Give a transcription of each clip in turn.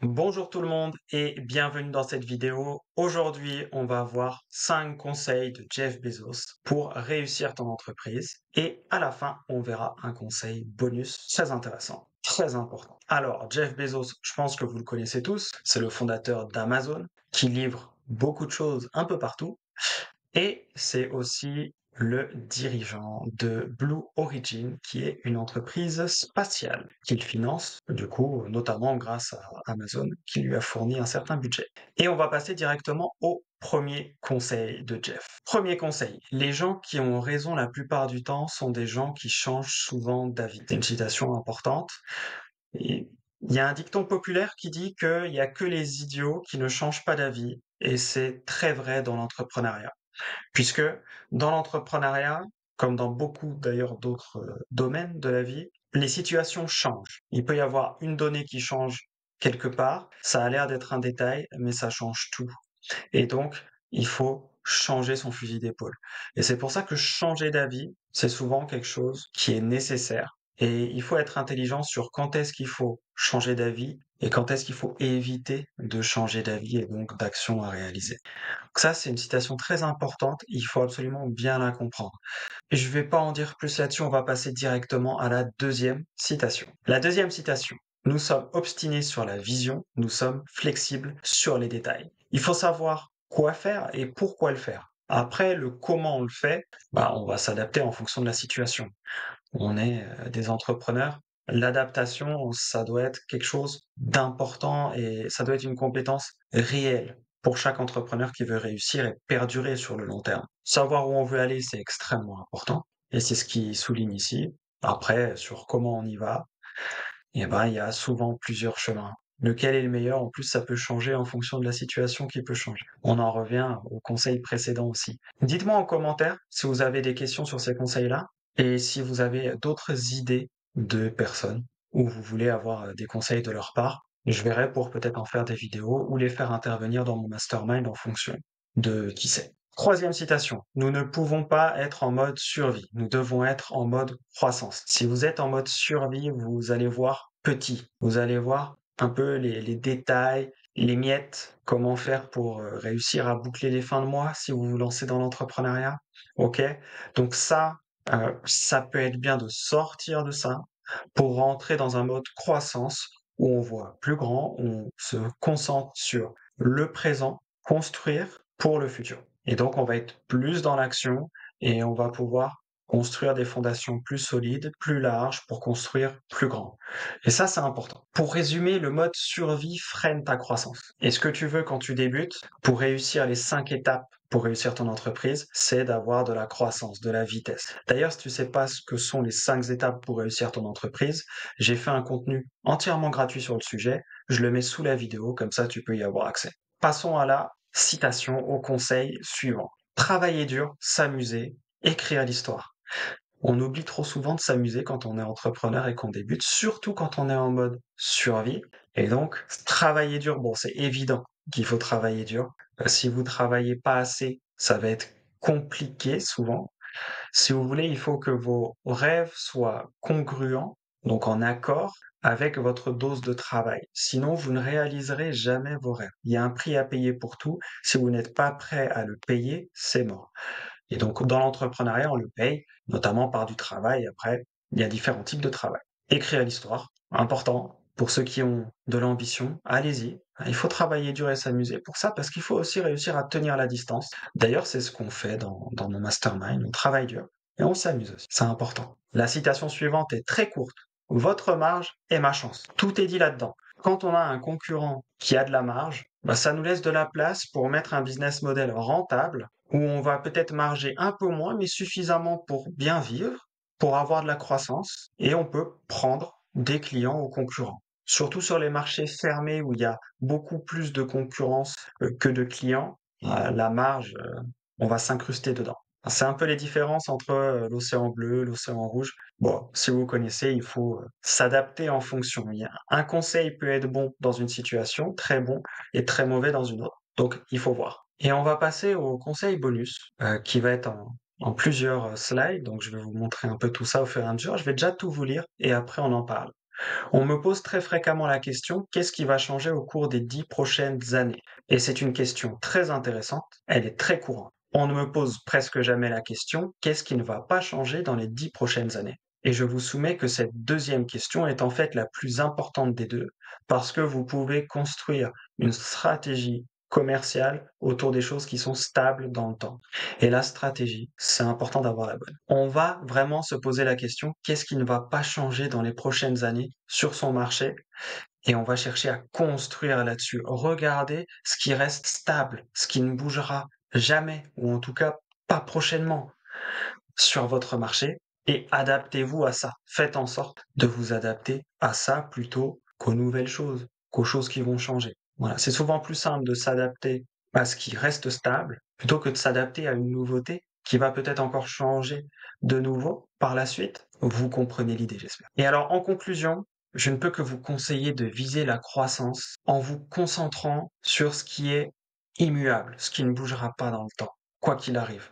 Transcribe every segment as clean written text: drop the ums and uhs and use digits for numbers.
Bonjour tout le monde et bienvenue dans cette vidéo. Aujourd'hui, on va voir 5 conseils de Jeff Bezos pour réussir ton entreprise. Et à la fin, on verra un conseil bonus très intéressant, très important. Alors, Jeff Bezos, je pense que vous le connaissez tous, c'est le fondateur d'Amazon qui livre beaucoup de choses un peu partout. Et c'est aussi le dirigeant de Blue Origin, qui est une entreprise spatiale qu'il finance, du coup, notamment grâce à Amazon, qui lui a fourni un certain budget. Et on va passer directement au premier conseil de Jeff. Premier conseil, les gens qui ont raison la plupart du temps sont des gens qui changent souvent d'avis. C'est une citation importante. Et il y a un dicton populaire qui dit qu'il n'y a que les idiots qui ne changent pas d'avis, et c'est très vrai dans l'entrepreneuriat. Puisque dans l'entrepreneuriat, comme dans beaucoup d'ailleurs d'autres domaines de la vie, les situations changent. Il peut y avoir une donnée qui change quelque part, ça a l'air d'être un détail, mais ça change tout. Et donc, il faut changer son fusil d'épaule. Et c'est pour ça que changer d'avis, c'est souvent quelque chose qui est nécessaire. Et il faut être intelligent sur quand est-ce qu'il faut changer d'avis et quand est-ce qu'il faut éviter de changer d'avis et donc d'action à réaliser. Donc ça, c'est une citation très importante, il faut absolument bien la comprendre. Et je vais pas en dire plus là-dessus, on va passer directement à la deuxième citation. La deuxième citation. Nous sommes obstinés sur la vision, nous sommes flexibles sur les détails. Il faut savoir quoi faire et pourquoi le faire. Après, le comment on le fait, on va s'adapter en fonction de la situation. On est des entrepreneurs. L'adaptation, ça doit être quelque chose d'important et ça doit être une compétence réelle pour chaque entrepreneur qui veut réussir et perdurer sur le long terme. Savoir où on veut aller, c'est extrêmement important et c'est ce qui souligne ici. Après, sur comment on y va, il y a souvent plusieurs chemins. Lequel est le meilleur? En plus, ça peut changer en fonction de la situation qui peut changer. On en revient au conseil précédent aussi. Dites-moi en commentaire si vous avez des questions sur ces conseils-là et si vous avez d'autres idées de personnes où vous voulez avoir des conseils de leur part. Je verrai pour peut-être en faire des vidéos ou les faire intervenir dans mon mastermind en fonction de qui c'est. Troisième citation. Nous ne pouvons pas être en mode survie. Nous devons être en mode croissance. Si vous êtes en mode survie, vous allez voir petit. Vous allez voir un peu les détails, les miettes, comment faire pour réussir à boucler les fins de mois si vous vous lancez dans l'entrepreneuriat. OK? Donc ça peut être bien de sortir de ça pour rentrer dans un mode croissance où on voit plus grand, on se concentre sur le présent, construire pour le futur. Et donc, on va être plus dans l'action et on va pouvoir construire des fondations plus solides, plus larges pour construire plus grand. Et ça, c'est important. Pour résumer, le mode survie freine ta croissance. Et ce que tu veux quand tu débutes, pour réussir les 5 étapes pour réussir ton entreprise, c'est d'avoir de la croissance, de la vitesse. D'ailleurs, si tu sais pas ce que sont les 5 étapes pour réussir ton entreprise, j'ai fait un contenu entièrement gratuit sur le sujet. Je le mets sous la vidéo, comme ça tu peux y avoir accès. Passons à la citation, au conseil suivant. Travailler dur, s'amuser, écrire l'histoire. On oublie trop souvent de s'amuser quand on est entrepreneur et qu'on débute, surtout quand on est en mode survie. Et donc, travailler dur, bon, c'est évident qu'il faut travailler dur. Si vous travaillez pas assez, ça va être compliqué souvent. Si vous voulez, il faut que vos rêves soient congruents, donc en accord avec votre dose de travail. Sinon, vous ne réaliserez jamais vos rêves. Il y a un prix à payer pour tout. Si vous n'êtes pas prêt à le payer, c'est mort. Et donc, dans l'entrepreneuriat, on le paye, notamment par du travail. Après, il y a différents types de travail. Écrire l'histoire, important. Pour ceux qui ont de l'ambition, allez-y. Il faut travailler dur et s'amuser pour ça, parce qu'il faut aussi réussir à tenir la distance. D'ailleurs, c'est ce qu'on fait dans mon mastermind. On travaille dur et on s'amuse aussi. C'est important. La citation suivante est très courte. Votre marge est ma chance. Tout est dit là-dedans. Quand on a un concurrent qui a de la marge, ça nous laisse de la place pour mettre un business model rentable où on va peut-être marger un peu moins, mais suffisamment pour bien vivre, pour avoir de la croissance, et on peut prendre des clients aux concurrents. Surtout sur les marchés fermés où il y a beaucoup plus de concurrence que de clients, la marge, on va s'incruster dedans. C'est un peu les différences entre l'océan bleu, l'océan rouge. Bon, si vous connaissez, il faut s'adapter en fonction. Un conseil peut être bon dans une situation, très bon, et très mauvais dans une autre. Donc, il faut voir. Et on va passer au conseil bonus, qui va être en plusieurs slides. Donc, je vais vous montrer un peu tout ça au fur et à mesure. Je vais déjà tout vous lire et après on en parle. On me pose très fréquemment la question, qu'est-ce qui va changer au cours des 10 prochaines années? Et c'est une question très intéressante, elle est très courante. On ne me pose presque jamais la question, qu'est-ce qui ne va pas changer dans les 10 prochaines années? Et je vous soumets que cette deuxième question est en fait la plus importante des deux, parce que vous pouvez construire une stratégie commerciale autour des choses qui sont stables dans le temps. Et la stratégie, c'est important d'avoir la bonne. On va vraiment se poser la question, qu'est-ce qui ne va pas changer dans les prochaines années sur son marché? Et on va chercher à construire là-dessus. Regardez ce qui reste stable, ce qui ne bougera jamais, ou en tout cas pas prochainement sur votre marché, et adaptez-vous à ça. Faites en sorte de vous adapter à ça plutôt qu'aux nouvelles choses, qu'aux choses qui vont changer. Voilà, c'est souvent plus simple de s'adapter à ce qui reste stable plutôt que de s'adapter à une nouveauté qui va peut-être encore changer de nouveau par la suite. Vous comprenez l'idée, j'espère. Et alors, en conclusion, je ne peux que vous conseiller de viser la croissance en vous concentrant sur ce qui est immuable, ce qui ne bougera pas dans le temps, quoi qu'il arrive.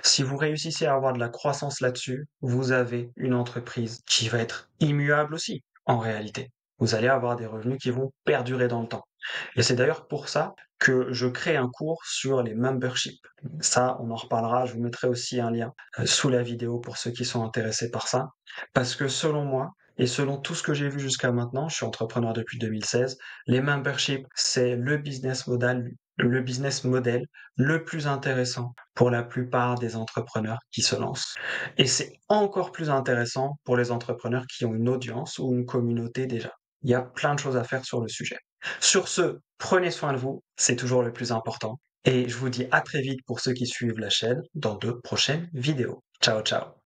Si vous réussissez à avoir de la croissance là-dessus, vous avez une entreprise qui va être immuable aussi, en réalité. Vous allez avoir des revenus qui vont perdurer dans le temps. Et c'est d'ailleurs pour ça que je crée un cours sur les memberships. Ça, on en reparlera. Je vous mettrai aussi un lien sous la vidéo pour ceux qui sont intéressés par ça. Parce que selon moi, et selon tout ce que j'ai vu jusqu'à maintenant, je suis entrepreneur depuis 2016, les memberships, c'est le business model le plus intéressant pour la plupart des entrepreneurs qui se lancent. Et c'est encore plus intéressant pour les entrepreneurs qui ont une audience ou une communauté déjà. Il y a plein de choses à faire sur le sujet. Sur ce, prenez soin de vous, c'est toujours le plus important. Et je vous dis à très vite pour ceux qui suivent la chaîne dans de prochaines vidéos. Ciao, ciao.